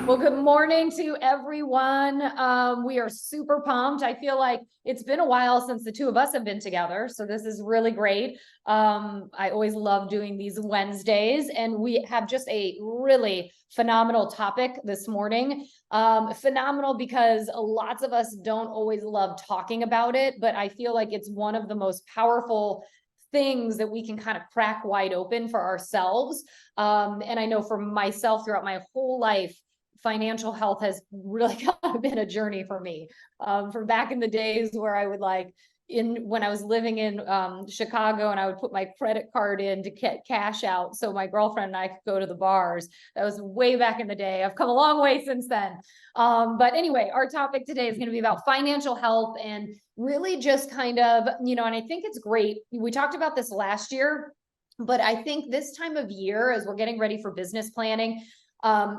Well, good morning to everyone. We are super pumped. I feel like it's been a while since the two of us have been together, so this is really great. I always love doing these Wednesdays, and we have just a really phenomenal topic this morning. Phenomenal because lots of us don't always love talking about it, but I feel like it's one of the most powerful things that we can kind of crack wide open for ourselves. And I know for myself throughout my whole life, financial health has really kind of been a journey for me. From back in the days where I would when I was living in Chicago, and I would put my credit card in to get cash out so my girlfriend and I could go to the bars. That was way back in the day. I've come a long way since then. But anyway, our topic today is going to be about financial health and really just kind of, and I think it's great. We talked about this last year, but I think this time of year, as we're getting ready for business planning,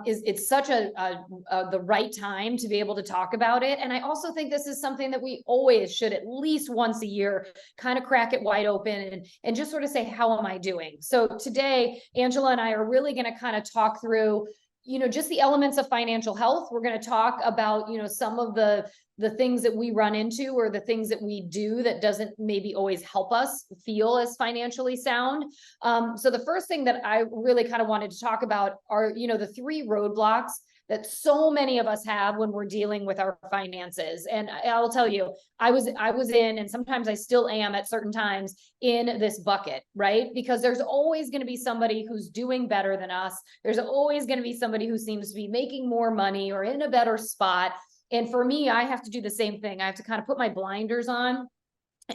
it's such the right time to be able to talk about it. And I also think this is something that we always should at least once a year kind of crack it wide open and just sort of say, how am I doing? So today, Angela and I are really going to kind of talk through just the elements of financial health. We're going to talk about, some of the things that we run into or the things that we do that doesn't maybe always help us feel as financially sound. So the first thing that I really kind of wanted to talk about are, the three roadblocks that so many of us have when we're dealing with our finances. And I'll tell you, I was in, and sometimes I still am at certain times in this bucket, right? Because there's always going to be somebody who's doing better than us. There's always going to be somebody who seems to be making more money or in a better spot. And for me, I have to do the same thing. I have to kind of put my blinders on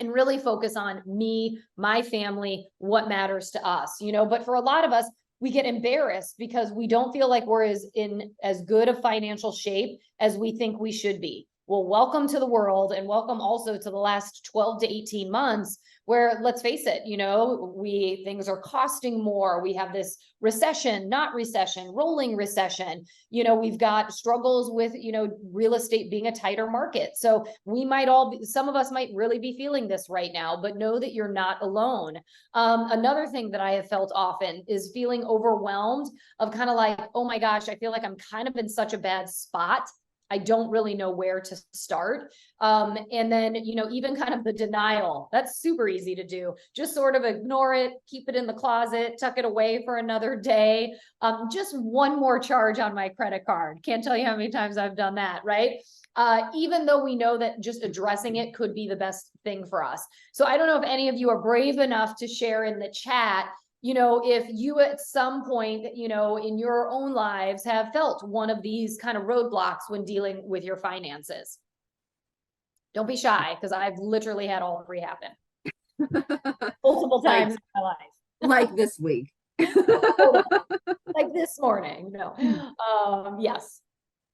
and really focus on me, my family, what matters to us, but for a lot of us, we get embarrassed because we don't feel like we're in as good a financial shape as we think we should be. Well, welcome to the world, and welcome also to the last 12 to 18 months where, let's face it, things are costing more. We have this recession, not recession, rolling recession. We've got struggles with, real estate being a tighter market. So we might some of us might really be feeling this right now, but know that you're not alone. Another thing that I have felt often is feeling overwhelmed of kind of like, oh my gosh, I feel like I'm kind of in such a bad spot. I don't really know where to start. And then, even kind of the denial, that's super easy to do. Just sort of ignore it, keep it in the closet, tuck it away for another day. Just one more charge on my credit card. Can't tell you how many times I've done that, right? Even though we know that just addressing it could be the best thing for us. So I don't know if any of you are brave enough to share in the chat, if you at some point, in your own lives have felt one of these kind of roadblocks when dealing with your finances. Don't be shy, because I've literally had all three happen multiple times in my life. Like this week. Like this morning. No. Yes.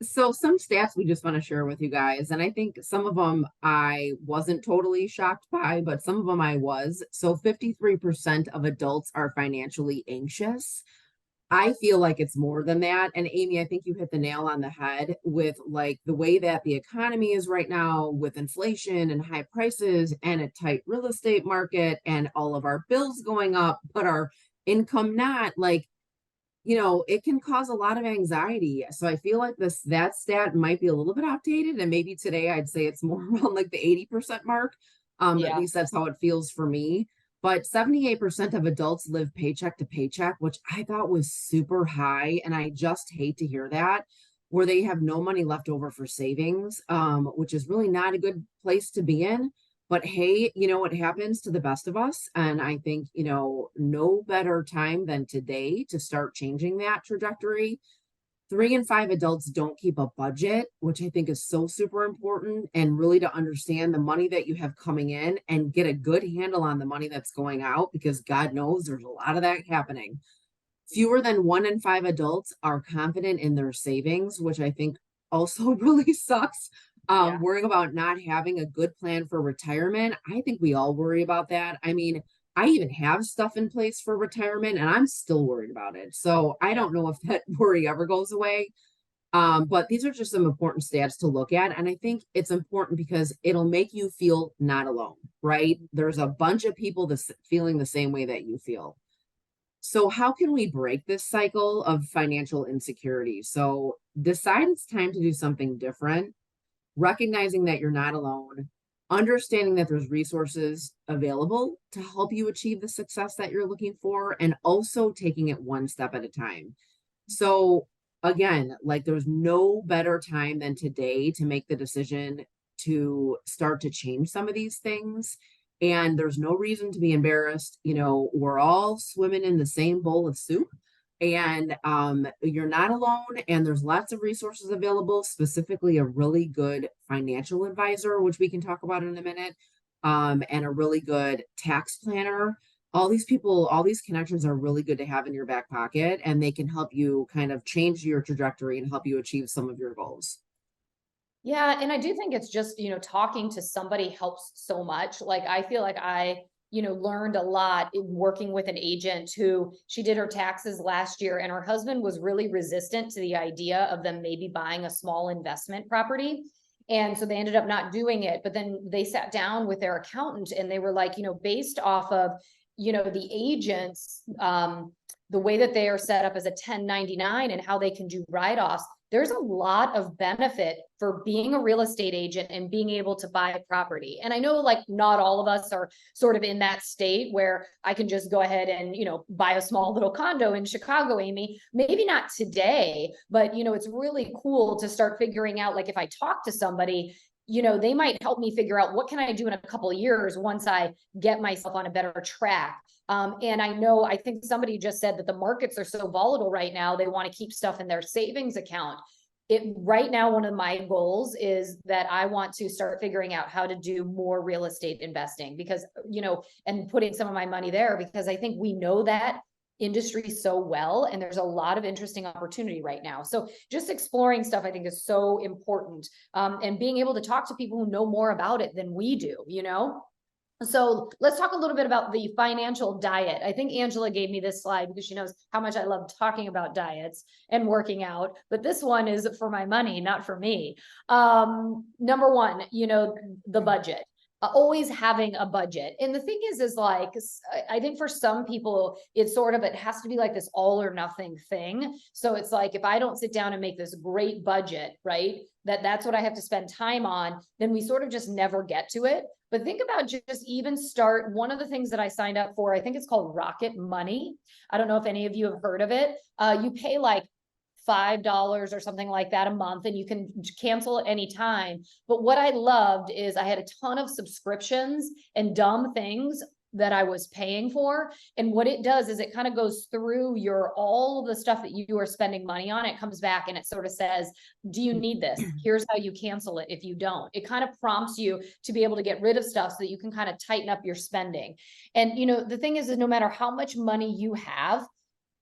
So some stats we just want to share with you guys, and I think some of them I wasn't totally shocked by, but some of them I was. So 53% of adults are financially anxious. I feel like it's more than that. And Amy, I think you hit the nail on the head with like the way that the economy is right now with inflation and high prices and a tight real estate market and all of our bills going up, but our income not, like, it can cause a lot of anxiety. So I feel like that stat might be a little bit outdated. And maybe today I'd say it's more around like the 80% mark. At least that's how it feels for me. But 78% of adults live paycheck to paycheck, which I thought was super high. And I just hate to hear that, where they have no money left over for savings, which is really not a good place to be in. But hey, it happens to the best of us. And I think, no better time than today to start changing that trajectory. 3 in 5 adults don't keep a budget, which I think is so super important, and really to understand the money that you have coming in and get a good handle on the money that's going out, because God knows there's a lot of that happening. Fewer than 1 in 5 adults are confident in their savings, which I think also really sucks. Worrying about not having a good plan for retirement. I think we all worry about that. I mean, I even have stuff in place for retirement and I'm still worried about it. So I don't know if that worry ever goes away. But these are just some important stats to look at. And I think it's important because it'll make you feel not alone, right? There's a bunch of people that's feeling the same way that you feel. So how can we break this cycle of financial insecurity? So decide it's time to do something different, recognizing that you're not alone, understanding that there's resources available to help you achieve the success that you're looking for, and also taking it one step at a time. So again, like there's no better time than today to make the decision to start to change some of these things. And there's no reason to be embarrassed. You know, we're all swimming in the same bowl of soup. And you're not alone, and there's lots of resources available, specifically a really good financial advisor, which we can talk about in a minute, and a really good tax planner. All these people, all these connections are really good to have in your back pocket, and they can help you kind of change your trajectory and help you achieve some of your goals. Yeah, and I do think it's just, talking to somebody helps so much. Like I feel like I, learned a lot in working with an agent who she did her taxes last year and her husband was really resistant to the idea of them maybe buying a small investment property. And so they ended up not doing it, but then they sat down with their accountant and they were like, based off of, the agents, the way that they are set up as a 1099 and how they can do write-offs, there's a lot of benefit for being a real estate agent and being able to buy a property. And I know like not all of us are sort of in that state where I can just go ahead and, buy a small little condo in Chicago, Amy. Maybe not today, but it's really cool to start figuring out like if I talk to somebody, they might help me figure out what can I do in a couple of years once I get myself on a better track. And I think somebody just said that the markets are so volatile right now, they want to keep stuff in their savings account. Right now, one of my goals is that I want to start figuring out how to do more real estate investing because, and putting some of my money there because I think we know that industry so well and there's a lot of interesting opportunity right now. So just exploring stuff I think is so important, and being able to talk to people who know more about it than we do. So let's talk a little bit about the financial diet. I think Angela gave me this slide because she knows how much I love talking about diets and working out, but this one is for my money, not for me. Number one, the budget. Always having a budget. And the thing is like, I think for some people, it has to be like this all or nothing thing. So it's like, if I don't sit down and make this great budget, right, that's what I have to spend time on, then we sort of just never get to it. But think about just even start. One of the things that I signed up for, I think it's called Rocket Money. I don't know if any of you have heard of it. You pay like $5 or something like that a month and you can cancel at any time. But what I loved is I had a ton of subscriptions and dumb things that I was paying for. And what it does is it kind of goes through all the stuff that you are spending money on. It comes back and it sort of says, do you need this? Here's how you cancel it if you don't. It kind of prompts you to be able to get rid of stuff so that you can kind of tighten up your spending. And the thing is no matter how much money you have,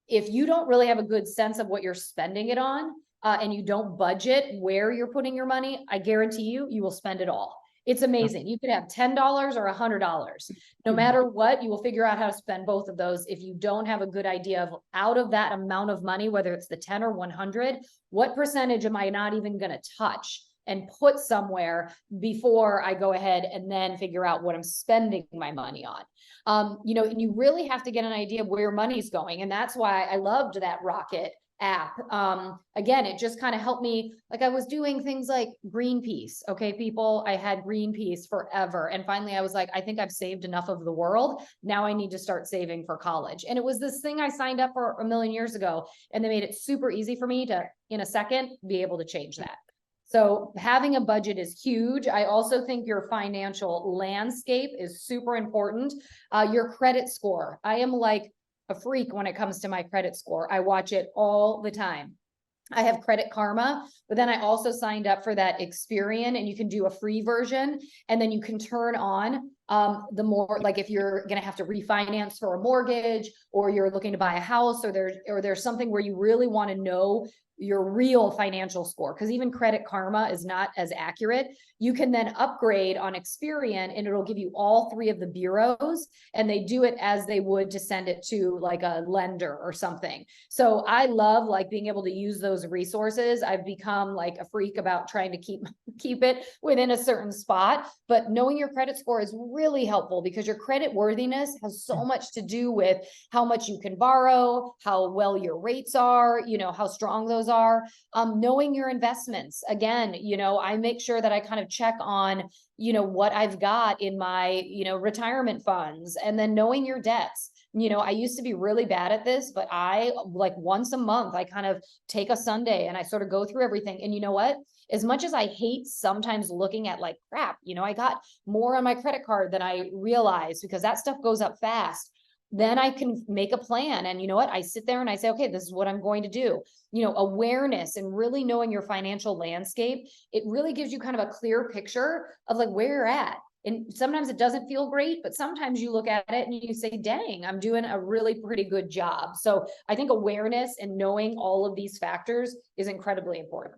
if you don't really have a good sense of what you're spending it on, and you don't budget where you're putting your money, I guarantee you will spend it all. It's amazing. You could have $10 or $100. No matter what, you will figure out how to spend both of those. If you don't have a good idea of out of that amount of money, whether it's the 10 or 100, what percentage am I not even going to touch and put somewhere before I go ahead and then figure out what I'm spending my money on. And you really have to get an idea of where your money's going. And that's why I loved that Rocket app. Again, it just kind of helped me. Like I was doing things like Greenpeace. Okay, people, I had Greenpeace forever. And finally I was like, I think I've saved enough of the world. Now I need to start saving for college. And it was this thing I signed up for a million years ago. And they made it super easy for me to, in a second, be able to change that. So having a budget is huge. I also think your financial landscape is super important. Your credit score. I am like a freak when it comes to my credit score. I watch it all the time. I have Credit Karma, but then I also signed up for that Experian, and you can do a free version, and then you can turn on the more, like if you're going to have to refinance for a mortgage or you're looking to buy a house, or there's something where you really want to know your real financial score, because even Credit Karma is not as accurate. You can then upgrade on Experian and it'll give you all three of the bureaus, and they do it as they would to send it to like a lender or something. So I love like being able to use those resources. I've become like a freak about trying to keep it within a certain spot, but knowing your credit score is really helpful because your credit worthiness has so much to do with how much you can borrow, how well your rates are, how strong those are. Knowing your investments, again, I make sure that I kind of check on, what I've got in my, retirement funds, and then knowing your debts. I used to be really bad at this, but I like once a month, I kind of take a Sunday and I sort of go through everything. And you know what? As much as I hate sometimes looking at like crap, I got more on my credit card than I realized because that stuff goes up fast. Then I can make a plan. And you know what? I sit there and I say, okay, this is what I'm going to do. Awareness and really knowing your financial landscape, it really gives you kind of a clear picture of like where you're at. And sometimes it doesn't feel great, but sometimes you look at it and you say, dang, I'm doing a really pretty good job. So I think awareness and knowing all of these factors is incredibly important.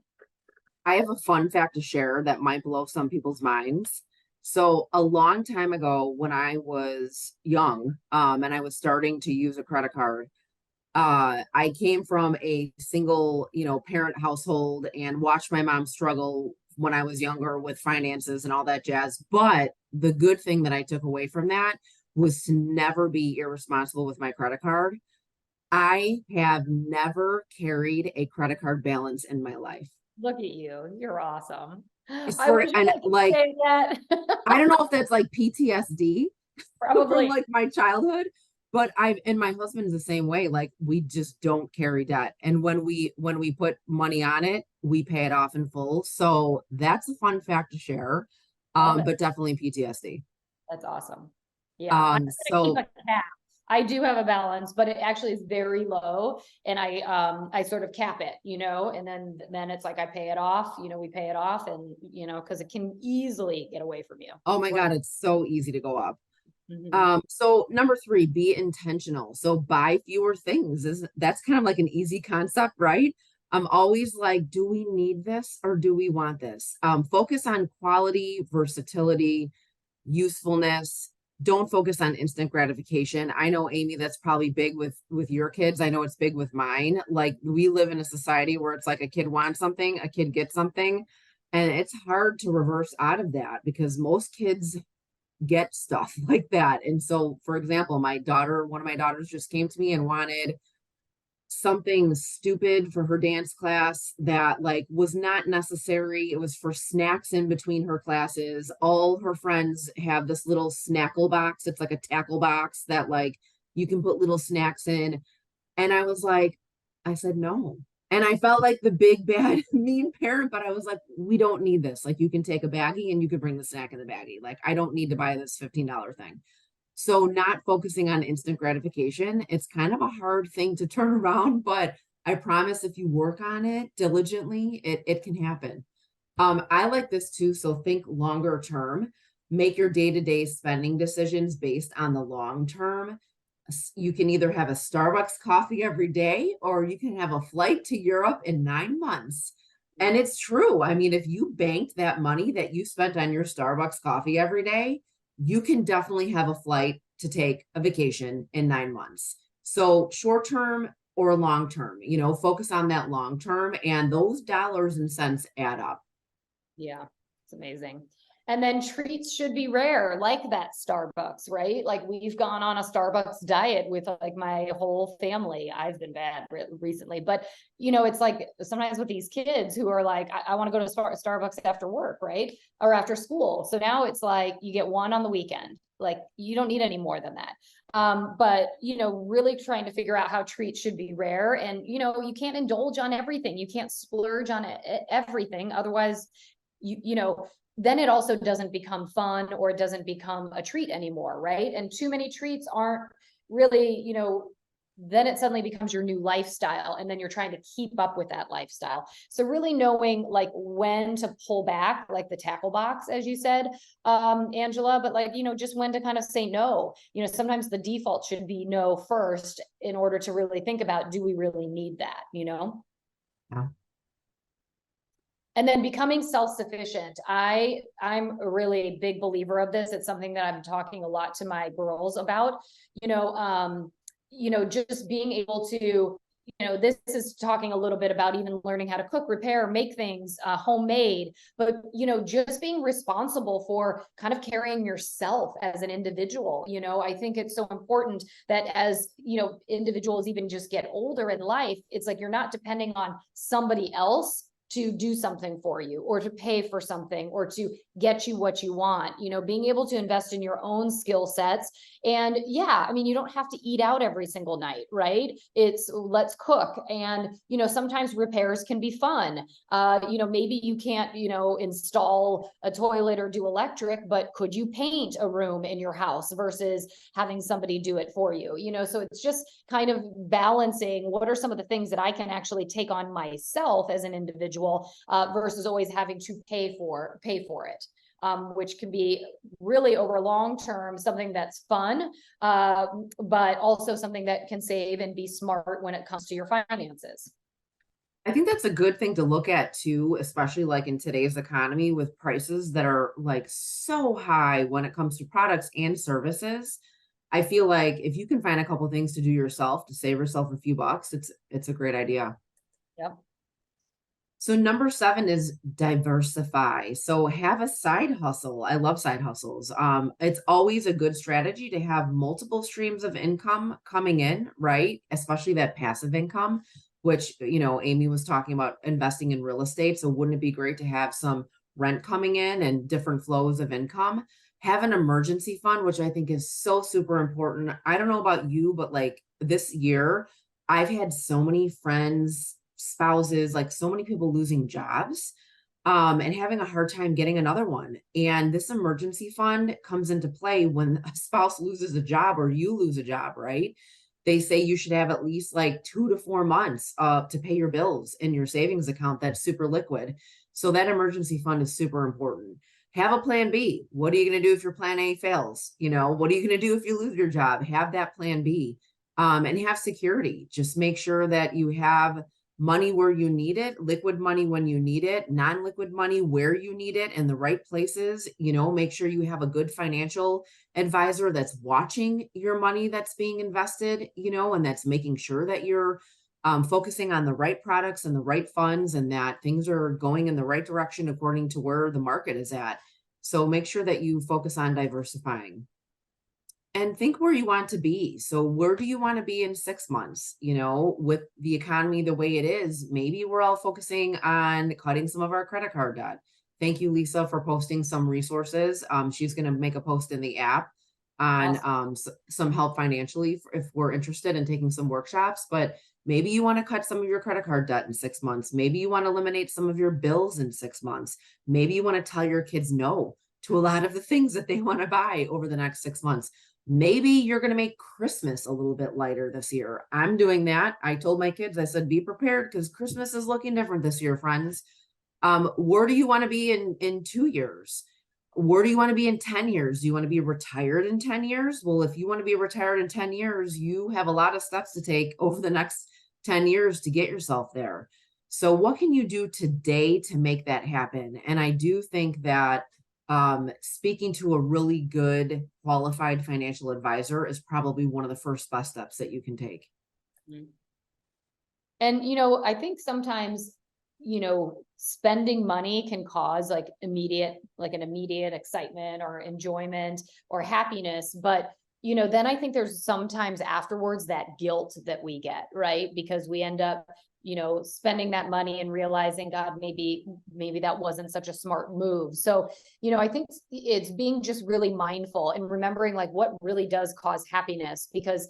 I have a fun fact to share that might blow some people's minds. So a long time ago, when I was young, and I was starting to use a credit card, I came from a single, parent household and watched my mom struggle when I was younger with finances and all that jazz. But the good thing that I took away from that was to never be irresponsible with my credit card. I have never carried a credit card balance in my life. Look at you. You're awesome. It's I for, wish and I could like, say that. I don't know if that's like PTSD from Probably. like my childhood, but and my husband's the same way. Like we just don't carry debt. And when we put money on it, we pay it off in full. So that's a fun fact to share. Love it. But definitely PTSD. That's awesome. Yeah. I'm gonna keep So a cap. I do have a balance, but it actually is very low. And I sort of cap it, and then it's like I pay it off, we pay it off and because it can easily get away from you. oh my God, it's so easy to go up. Mhm. So number 3, be intentional. So buy fewer things. That's kind of like an easy concept, right? I'm always like, do we need this or do we want this? Focus on quality, versatility, usefulness. Don't focus on instant gratification. I know, Amy, that's probably big with your kids. I know it's big with mine. Like we live in a society where it's like a kid wants something, a kid gets something, and it's hard to reverse out of that because most kids get stuff like that. And so, for example, one of my daughters just came to me and wanted something stupid for her dance class that like was not necessary. It was for snacks in between her classes. All her friends have this little snackle box. It's like a tackle box that like you can put little snacks in. And I said no. And I felt like the big bad mean parent, but I was like, we don't need this. Like you can take a baggie and you can bring the snack in the baggie. Like I don't need to buy this $15 thing. So not focusing on instant gratification, it's kind of a hard thing to turn around, but I promise if you work on it diligently, it can happen. I like this too. So think longer term, make your day-to-day spending decisions based on the long term. You can either have a Starbucks coffee every day, or you can have a flight to Europe in 9 months. And it's true. I mean, if you banked that money that you spent on your Starbucks coffee every day, you can definitely have a flight to take a vacation in 9 months. So short term or long term, focus on that long term, and those dollars and cents add up. Yeah, it's amazing. And then treats should be rare, like that Starbucks, right? Like we've gone on a Starbucks diet with like my whole family. I've been bad recently, but it's like sometimes with these kids who are like, I want to go to Starbucks after work, right? Or after school. So now it's like you get one on the weekend. Like you don't need any more than that. But really trying to figure out how treats should be rare, and you can't indulge on everything. You can't splurge on everything. Otherwise, then it also doesn't become fun, or it doesn't become a treat anymore, right? And too many treats aren't really, then it suddenly becomes your new lifestyle, and then you're trying to keep up with that lifestyle. So really knowing like when to pull back, like the tackle box, as you said, Angela, but like, just when to kind of say no. Sometimes the default should be no first in order to really think about, do we really need that? Yeah. And then becoming self-sufficient. I'm a really big believer of this. It's something that I'm talking a lot to my girls about, just being able to, this is talking a little bit about even learning how to cook, repair, make things homemade, but, just being responsible for kind of carrying yourself as an individual. I think it's so important that as, individuals even just get older in life, it's like you're not depending on somebody else to do something for you or to pay for something or to get you what you want, being able to invest in your own skill sets. And yeah, I mean, you don't have to eat out every single night, right? It's let's cook. And, sometimes repairs can be fun. Maybe you can't, install a toilet or do electric, but could you paint a room in your house versus having somebody do it for you? So it's just kind of balancing what are some of the things that I can actually take on myself as an individual versus always having to pay for it. Which can be really over a long term, something that's fun, but also something that can save and be smart when it comes to your finances. I think that's a good thing to look at too, especially like in today's economy with prices that are like so high when it comes to products and services. I feel like if you can find a couple things to do yourself to save yourself a few bucks, it's a great idea. Yep. So number 7 is diversify. So have a side hustle. I love side hustles. It's always a good strategy to have multiple streams of income coming in, right? Especially that passive income, which, Amy was talking about investing in real estate. So wouldn't it be great to have some rent coming in and different flows of income? Have an emergency fund, which I think is so super important. I don't know about you, but like this year, I've had so many friends, spouses, like so many people losing jobs and having a hard time getting another one. And this emergency fund comes into play when a spouse loses a job or you lose a job, right? They say you should have at least like 2 to 4 months to pay your bills in your savings account that's super liquid. So that emergency fund is super important. Have a plan B. What are you going to do if your plan A fails? What are you going to do if you lose your job? Have that plan B and have security. Just make sure that you have money where you need it, liquid money when you need it, non-liquid money where you need it in the right places. Make sure you have a good financial advisor that's watching your money that's being invested, and that's making sure that you're focusing on the right products and the right funds and that things are going in the right direction according to where the market is at. So make sure that you focus on diversifying. And think where you want to be. So where do you want to be in 6 months? With the economy the way it is, maybe we're all focusing on cutting some of our credit card debt. Thank you, Lisa, for posting some resources. She's going to make a post in the app on some help financially if we're interested in taking some workshops. But maybe you want to cut some of your credit card debt in 6 months. Maybe you want to eliminate some of your bills in 6 months. Maybe you want to tell your kids no to a lot of the things that they want to buy over the next 6 months. Maybe you're going to make Christmas a little bit lighter this year. I'm doing that. I told my kids, I said, be prepared because Christmas is looking different this year, friends. Where do you want to be in 2 years? Where do you want to be in 10 years? Do you want to be retired in 10 years? Well, if you want to be retired in 10 years, you have a lot of steps to take over the next 10 years to get yourself there. So what can you do today to make that happen? And I do think that speaking to a really good qualified financial advisor is probably one of the first best steps that you can take. And, I think sometimes, spending money can cause like an immediate excitement or enjoyment or happiness. But, then I think there's sometimes afterwards that guilt that we get, right? Because we end up spending that money and realizing, God, maybe that wasn't such a smart move. So, I think it's being just really mindful and remembering like what really does cause happiness, because,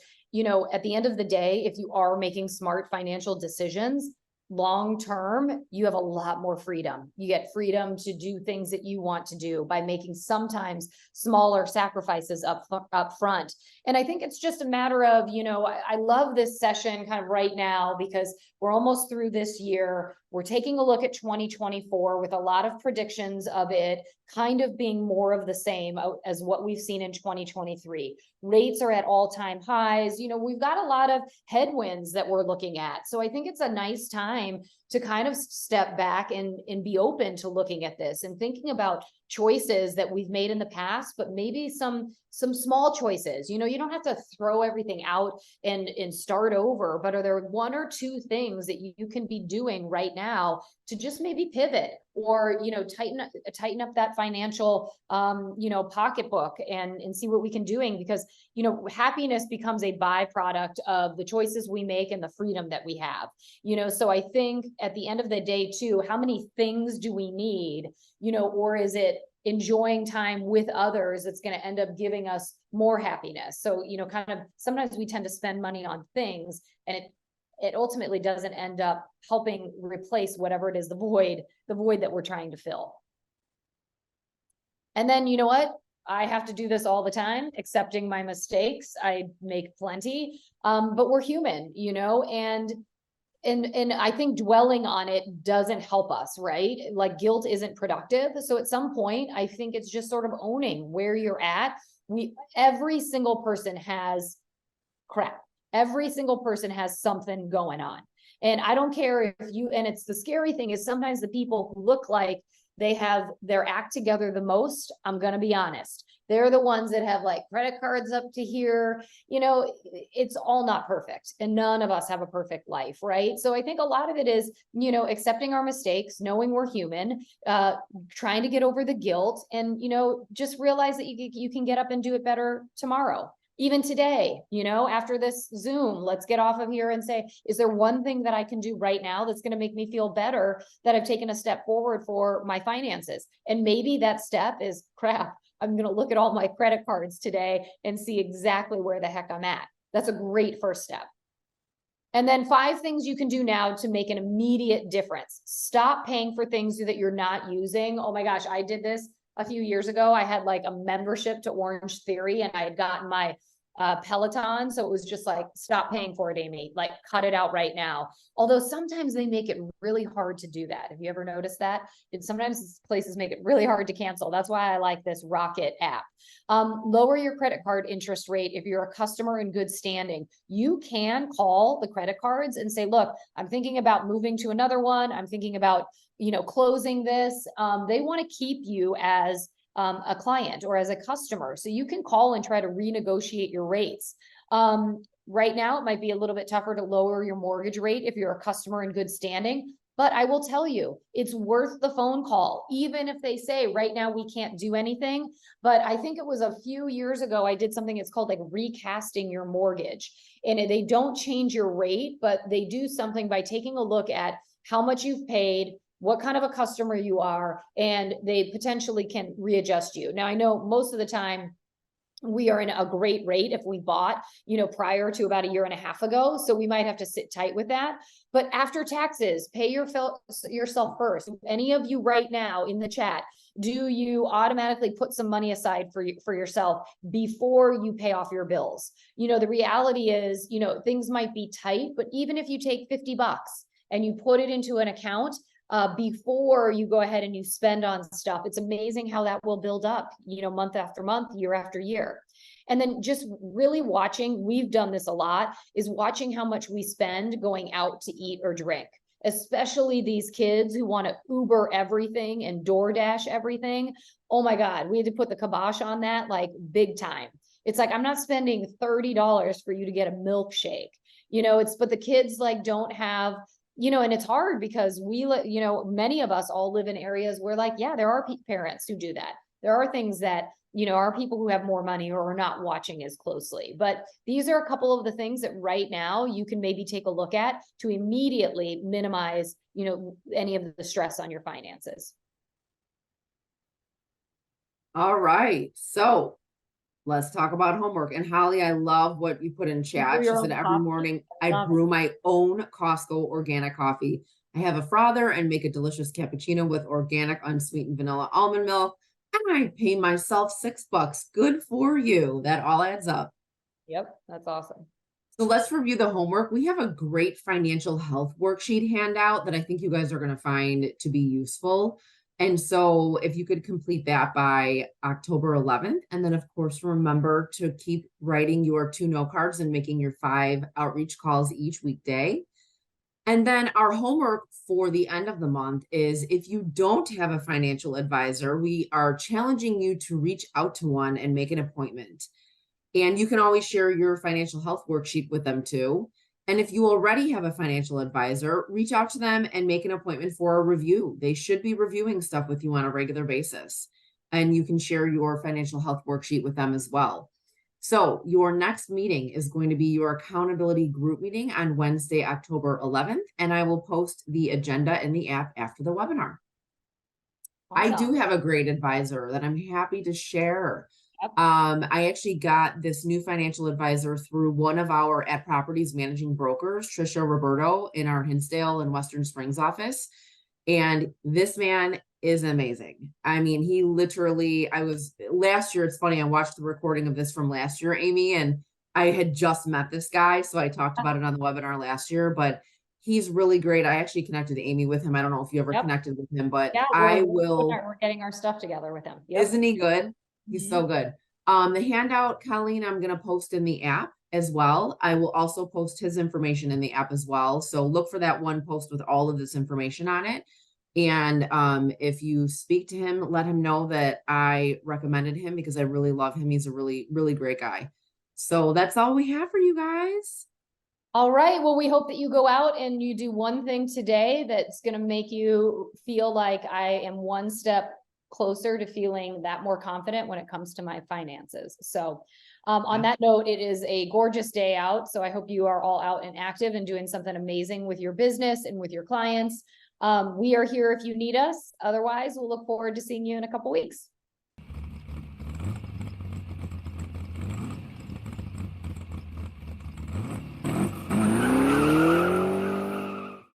at the end of the day, if you are making smart financial decisions, long term, you have a lot more freedom. You get freedom to do things that you want to do by making sometimes smaller sacrifices up front. And I think it's just a matter of, I love this session kind of right now because we're almost through this year. We're taking a look at 2024 with a lot of predictions of it kind of being more of the same as what we've seen in 2023. Rates are at all-time highs. We've got a lot of headwinds that we're looking at. So I think it's a nice time to kind of step back and be open to looking at this and thinking about choices that we've made in the past, but maybe some small choices. You know, you don't have to throw everything out and start over, but are there one or two things that you can be doing right now to just maybe pivot or, you know, tighten up that financial, you know, pocketbook and see what we can doing, because, you know, happiness becomes a byproduct of the choices we make and the freedom that we have, you know. So I think at the end of the day too, how many things do we need, you know, or is it enjoying time with others that's going to end up giving us more happiness? So, you know, kind of sometimes we tend to spend money on things and it ultimately doesn't end up helping replace whatever it is, the void that we're trying to fill. And then, you know what? I have to do this all the time, accepting my mistakes. I make plenty, but we're human, you know, and I think dwelling on it doesn't help us, right? Like guilt isn't productive. So at some point, I think it's just sort of owning where you're at. Every single person has crap. Every single person has something going on. And I don't care if you, and it's the scary thing is sometimes the people who look like they have their act together the most, I'm going to be honest, they're the ones that have like credit cards up to here. You know, it's all not perfect and none of us have a perfect life, right? So I think a lot of it is, you know, accepting our mistakes, knowing we're human, trying to get over the guilt, and, you know, just realize that you can get up and do it better tomorrow. Even today, you know, after this Zoom, let's get off of here and say, is there one thing that I can do right now that's going to make me feel better, that I've taken a step forward for my finances? And maybe that step is, crap, I'm going to look at all my credit cards today and see exactly where the heck I'm at. That's a great first step. And then 5 things you can do now to make an immediate difference. Stop paying for things that you're not using. Oh my gosh, I did this a few years ago. I had like a membership to Orange Theory and I had gotten my Peloton. So it was just like, stop paying for it, Amy, like cut it out right now. Although sometimes they make it really hard to do that. Have you ever noticed that? Sometimes places make it really hard to cancel. That's why I like this Rocket app. Lower your credit card interest rate. If you're a customer in good standing, you can call the credit cards and say, look, I'm thinking about moving to another one. I'm thinking about, you know, closing this. They want to keep you as a client or as a customer. So you can call and try to renegotiate your rates. Right now, it might be a little bit tougher to lower your mortgage rate if you're a customer in good standing, but I will tell you, it's worth the phone call, even if they say right now we can't do anything. But I think it was a few years ago, I did something, it's called like recasting your mortgage. And they don't change your rate, but they do something by taking a look at how much you've paid, what kind of a customer you are, and they potentially can readjust you. Now, I know most of the time we are in a great rate if we bought, you know, prior to about a year and a half ago. So we might have to sit tight with that. But after taxes, pay yourself first. Any of you right now in the chat, do you automatically put some money aside for yourself before you pay off your bills? You know, the reality is, you know, things might be tight, but even if you take $50 and you put it into an account, before you go ahead and you spend on stuff, it's amazing how that will build up, you know, month after month, year after year. And then just really watching, we've done this a lot, is watching how much we spend going out to eat or drink, especially these kids who want to Uber everything and DoorDash everything. Oh my God, we had to put the kibosh on that, like big time. It's like, I'm not spending $30 for you to get a milkshake, you know, but the kids like don't have, you know, and it's hard because you know, many of us all live in areas where like, yeah, there are parents who do that. There are things that, you know, are people who have more money or are not watching as closely. But these are a couple of the things that right now you can maybe take a look at to immediately minimize, you know, any of the stress on your finances. All right. So let's talk about homework. And Holly, I love what you put in chat. She said every morning I brew my own Costco organic coffee. I have a frother and make a delicious cappuccino with organic unsweetened vanilla almond milk. And I pay myself $6. Good for you. That all adds up. Yep, that's awesome. So let's review the homework. We have a great financial health worksheet handout that I think you guys are going to find to be useful. And so if you could complete that by October 11th, and then of course, remember to keep writing your 2 note cards and making your 5 outreach calls each weekday. And then our homework for the end of the month is if you don't have a financial advisor, we are challenging you to reach out to one and make an appointment. And you can always share your financial health worksheet with them too. And if you already have a financial advisor, reach out to them and make an appointment for a review. They should be reviewing stuff with you on a regular basis. And you can share your financial health worksheet with them as well. So your next meeting is going to be your accountability group meeting on Wednesday, October 11th, and I will post the agenda in the app after the webinar. I do Awesome. have a great advisor that I'm happy to share. Yep. I actually got this new financial advisor through one of our at properties managing brokers, Trisha Roberto, in our Hinsdale and Western Springs office. And this man is amazing. I mean, he literally, last year, it's funny, I watched the recording of this from last year, Amy, and I had just met this guy. So I talked about it on the webinar last year, but he's really great. I actually connected Amy with him. I don't know if you ever Yep. connected with him, but Yeah, I we're will. we're getting our stuff together with him. Yep. Isn't he good? He's Mhm. so good. The handout, Colleen, I'm going to post in the app as well. I will also post his information in the app as well. So look for that one post with all of this information on it. And if you speak to him, let him know that I recommended him because I really love him. He's a really, really great guy. So that's all we have for you guys. All right. Well, we hope that you go out and you do one thing today that's going to make you feel like I am one step closer to feeling that more confident when it comes to my finances. So on that note, it is a gorgeous day out. So I hope you are all out and active and doing something amazing with your business and with your clients. We are here if you need us. Otherwise, we'll look forward to seeing you in a couple weeks.